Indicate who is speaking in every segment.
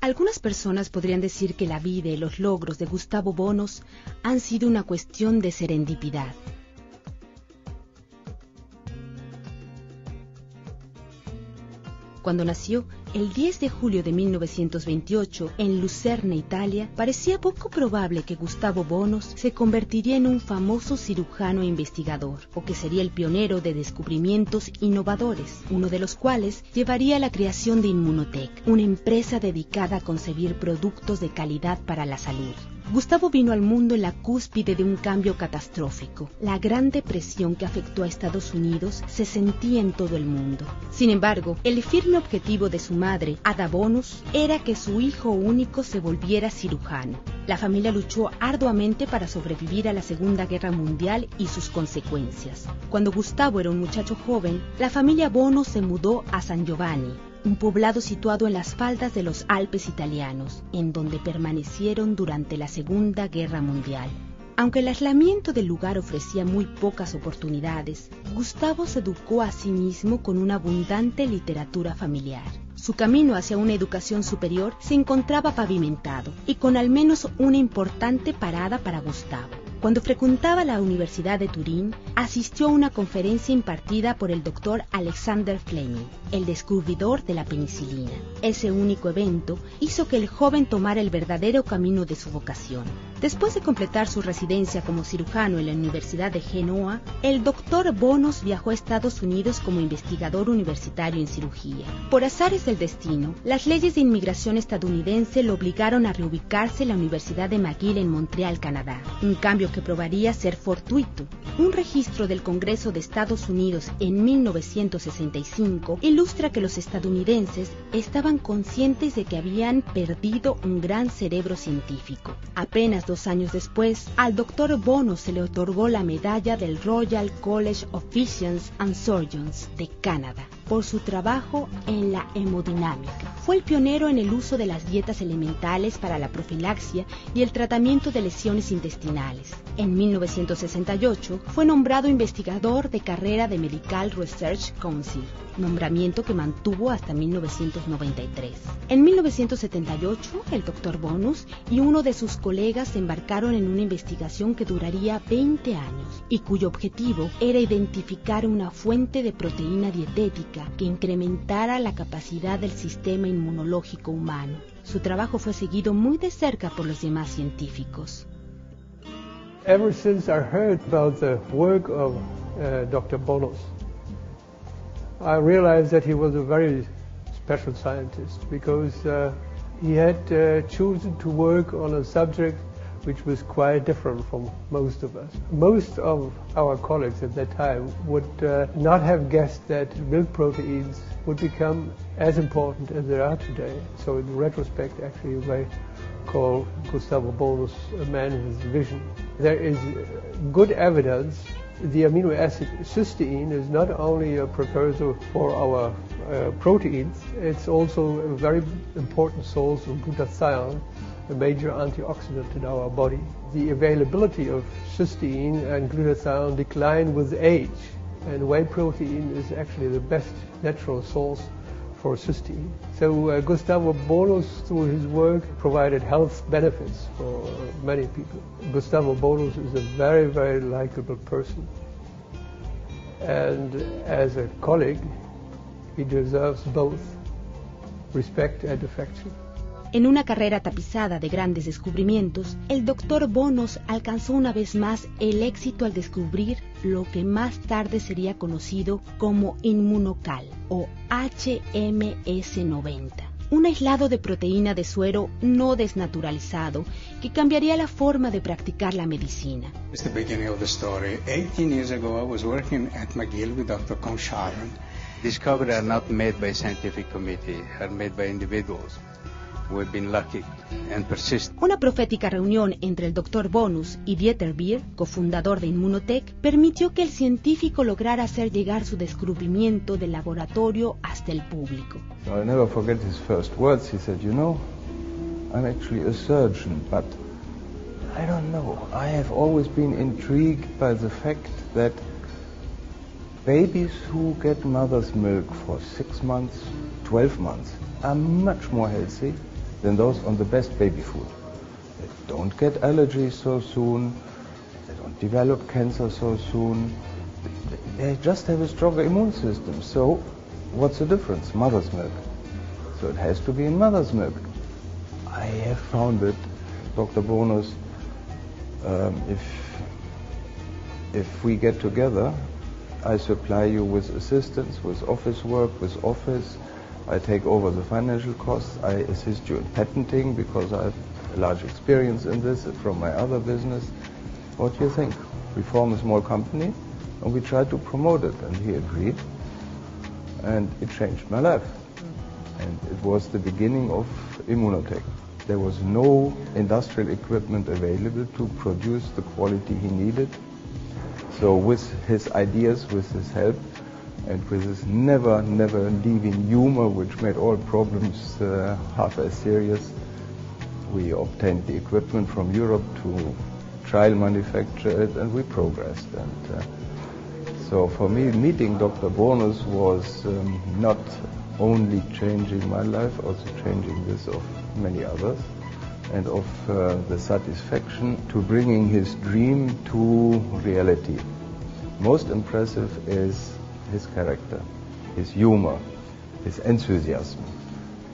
Speaker 1: Algunas personas podrían decir que la vida y los logros de Gustavo Bonous han sido una cuestión de serendipidad. Cuando nació, el 10 de julio de 1928, en Lucerna, Italia, parecía poco probable que Gustavo Bonous se convertiría en un famoso cirujano e investigador, o que sería el pionero de descubrimientos innovadores, uno de los cuales llevaría a la creación de Immunotec, una empresa dedicada a concebir productos de calidad para la salud. Gustavo vino al mundo en la cúspide de un cambio catastrófico. La Gran Depresión que afectó a Estados Unidos se sentía en todo el mundo. Sin embargo, el firme objetivo de su madre, Ada Bonous, era que su hijo único se volviera cirujano. La familia luchó arduamente para sobrevivir a la Segunda Guerra Mundial y sus consecuencias. Cuando Gustavo era un muchacho joven, la familia Bonous se mudó a San Giovanni, un poblado situado en las faldas de los Alpes italianos, en donde permanecieron durante la Segunda Guerra Mundial. Aunque el aislamiento del lugar ofrecía muy pocas oportunidades, Gustavo se educó a sí mismo con una abundante literatura familiar. Su camino hacia una educación superior se encontraba pavimentado y con al menos una importante parada para Gustavo. Cuando frecuentaba la Universidad de Turín, asistió a una conferencia impartida por el doctor Alexander Fleming, el descubridor de la penicilina. Ese único evento hizo que el joven tomara el verdadero camino de su vocación. Después de completar su residencia como cirujano en la Universidad de Genoa, el doctor Bonous viajó a Estados Unidos como investigador universitario en cirugía. Por azares del destino, las leyes de inmigración estadounidense lo obligaron a reubicarse en la Universidad de McGill en Montreal, Canadá, un cambio que probaría ser fortuito. Un registro del Congreso de Estados Unidos en 1965 ilustra que los estadounidenses estaban conscientes de que habían perdido un gran cerebro científico. Apenas 2 años después, al Dr. Bonous se le otorgó la medalla del Royal College of Physicians and Surgeons de Canadá por su trabajo en la hemodinámica. Fue el pionero en el uso de las dietas elementales para la profilaxia y el tratamiento de lesiones intestinales. En 1968 fue nombrado investigador de carrera de Medical Research Council, nombramiento que mantuvo hasta 1993. En 1978, el Dr. Bonous y uno de sus colegas se embarcaron en una investigación que duraría 20 años y cuyo objetivo era identificar una fuente de proteína dietética que incrementara la capacidad del sistema inmunológico humano. Su trabajo fue seguido muy de cerca por los demás científicos.
Speaker 2: Ever since I heard about the work of Dr. Bonous, I realized that he was a very special scientist because he had chosen to work on a subject which was quite different from most of us. Most of our colleagues at that time would not have guessed that milk proteins would become as important as they are today. So in retrospect, actually, you may call Gustavo Bonous a man of his vision. There is good evidence the amino acid cysteine is not only a precursor for our proteins, it's also a very important source of glutathione, a major antioxidant in our body. The availability of cysteine and glutathione decline with age, and whey protein is actually the best natural source for cysteine. So Gustavo Bonous, through his work, provided health benefits for many people. Gustavo Bonous is a very, very likable person. And as a colleague, he deserves both respect and affection.
Speaker 1: En una carrera tapizada de grandes descubrimientos, el Dr. Bonous alcanzó una vez más el éxito al descubrir lo que más tarde sería conocido como Immunocal o HMS90, un aislado de proteína de suero no desnaturalizado que cambiaría la forma de practicar la medicina.
Speaker 3: It's the beginning of the story. 18 years ago, I was working at McGill with Dr. Consharon. Discoveries are not made by a scientific committee, are made by individuals. We've been lucky and persistent.
Speaker 1: Una profética reunión entre el Dr. Bonous y Dieter Beer, cofundador de Immunotec, permitió que el científico lograra hacer llegar su descubrimiento del laboratorio hasta el público.
Speaker 4: I'll never forget his first words. He said, "You know, I'm actually a surgeon, but I don't know. I have always been intrigued by the fact that babies who get mother's milk for 6 months, 12 months, are much more healthy than those on the best baby food. They don't get allergies so soon, they don't develop cancer so soon, they just have a stronger immune system. So what's the difference? Mother's milk. So it has to be in mother's milk. I have found it, Dr. Bonous, if we get together, I supply you with assistance, with office work, with office. I take over the financial costs. I assist you in patenting because I have a large experience in this from my other business. What do you think? We form a small company and we try to promote it. And he agreed. And it changed my life. And it was the beginning of Immunotech. There was no industrial equipment available to produce the quality he needed. So with his ideas, with his help, and with his never leaving humor, which made all problems half as serious, we obtained the equipment from Europe to trial manufacture it, and we progressed. And so for me, meeting Dr. Bonous was not only changing my life, also changing this of many others, and of the satisfaction to bringing his dream to reality. Most impressive is his character, his humor, his enthusiasm.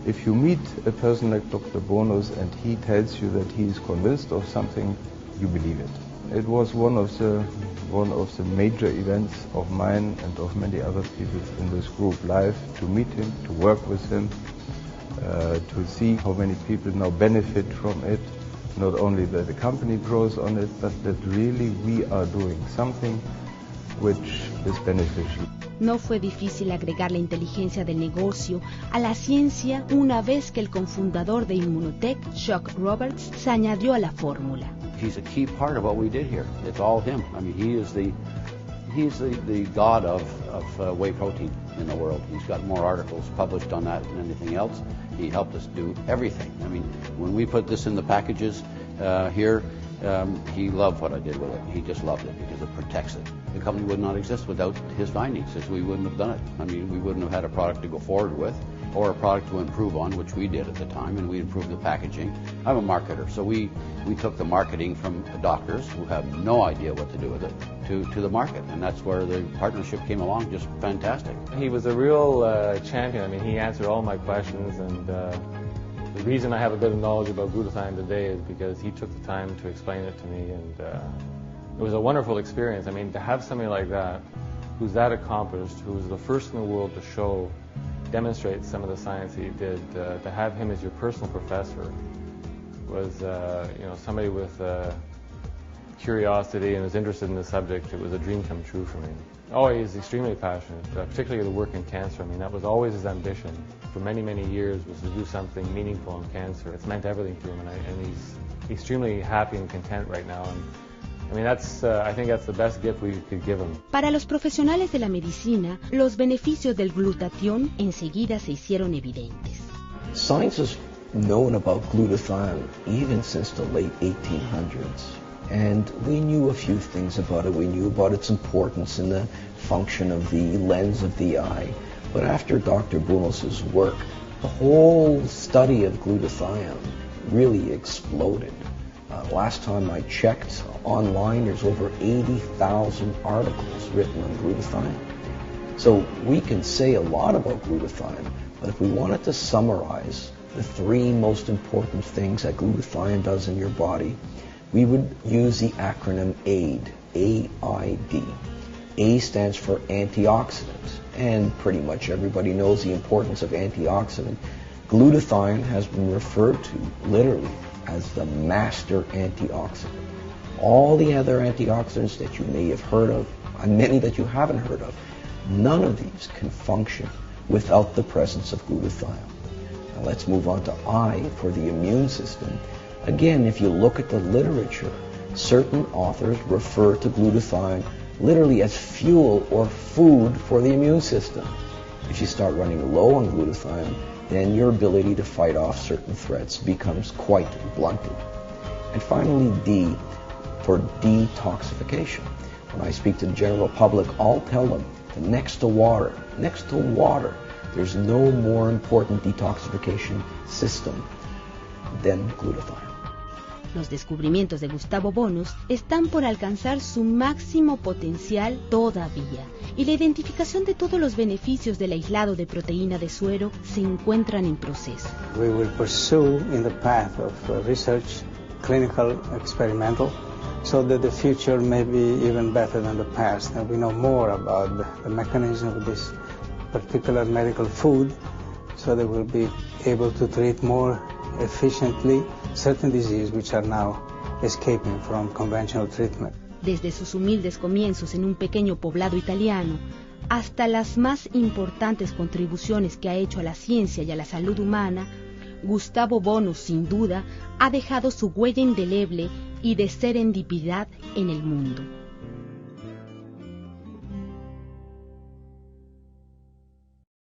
Speaker 4: If you meet a person like Dr. Bonous and he tells you that he is convinced of something, you believe it. It was one of the major events of mine and of many other people in this group live, to meet him, to work with him, to see how many people now benefit from it. Not only that the company grows on it, but that really we are doing something which is beneficial.
Speaker 1: No fue difícil agregar la inteligencia del negocio a la ciencia una vez que el cofundador de Immunotech, Chuck Roberts, se añadió a la fórmula.
Speaker 5: He's a key part of what we did here. It's all him. I mean, he's the god of whey protein in the world. He's got more articles published on that than anything else. He helped us do everything. I mean, when we put this in the packages here, he loved what I did with it. He just loved it because it protects it. The company would not exist without his findings, as we wouldn't have done it. I mean, we wouldn't have had a product to go forward with, or a product to improve on, which we did at the time, and we improved the packaging. I'm a marketer, so we took the marketing from doctors who have no idea what to do with it to the market, and that's where the partnership came along, just fantastic.
Speaker 6: He was a real champion. I mean, he answered all my questions, and the reason I have a bit of knowledge about glutathione today is because he took the time to explain it to me, and it was a wonderful experience. I mean, to have somebody like that, who's that accomplished, who was the first in the world to demonstrate some of the science he did, to have him as your personal professor was, somebody with curiosity and was interested in the subject. It was a dream come true for me. Oh, he's extremely passionate, particularly the work in cancer. I mean, that was always his ambition for many, many years, was to do something meaningful in cancer. It's meant everything to him, and he's extremely happy and content right now. And I mean, I think that's the best gift we could give him.
Speaker 1: Para los profesionales de la medicina, los beneficios del glutatión enseguida se hicieron evidentes.
Speaker 7: Science has known about glutathione even since the late 1800s. And we knew a few things about it. We knew about its importance in the function of the lens of the eye. But after Dr. Bonous' work, the whole study of glutathione really exploded. Last time I checked online, there's over 80,000 articles written on glutathione. So we can say a lot about glutathione, but if we wanted to summarize the three most important things that glutathione does in your body, we would use the acronym AID, A-I-D. A stands for antioxidant, and pretty much everybody knows the importance of antioxidant. Glutathione has been referred to literally as the master antioxidant. All the other antioxidants that you may have heard of, and many that you haven't heard of, none of these can function without the presence of glutathione. Now let's move on to I for the immune system. Again, if you look at the literature, certain authors refer to glutathione literally as fuel or food for the immune system. If you start running low on glutathione, then your ability to fight off certain threats becomes quite blunted. And finally, D for detoxification. When I speak to the general public, I'll tell them that next to water, there's no more important detoxification system than glutathione.
Speaker 1: Los descubrimientos de Gustavo Bonous están por alcanzar su máximo potencial todavía, y la identificación de todos los beneficios del aislado de proteína de suero se encuentran en proceso.
Speaker 3: We will pursue in the path of research, clinical, experimental, so that the future may be even better than the past, and we know more about the mechanism of this particular medical food, so that we'll be able to treat more efficiently certain diseases which are now escaping from conventional treatment.
Speaker 1: Desde sus humildes comienzos en un pequeño poblado italiano hasta las más importantes contribuciones que ha hecho a la ciencia y a la salud humana, Gustavo Bonous, sin duda, ha dejado su huella indeleble y de serendipidad en el mundo.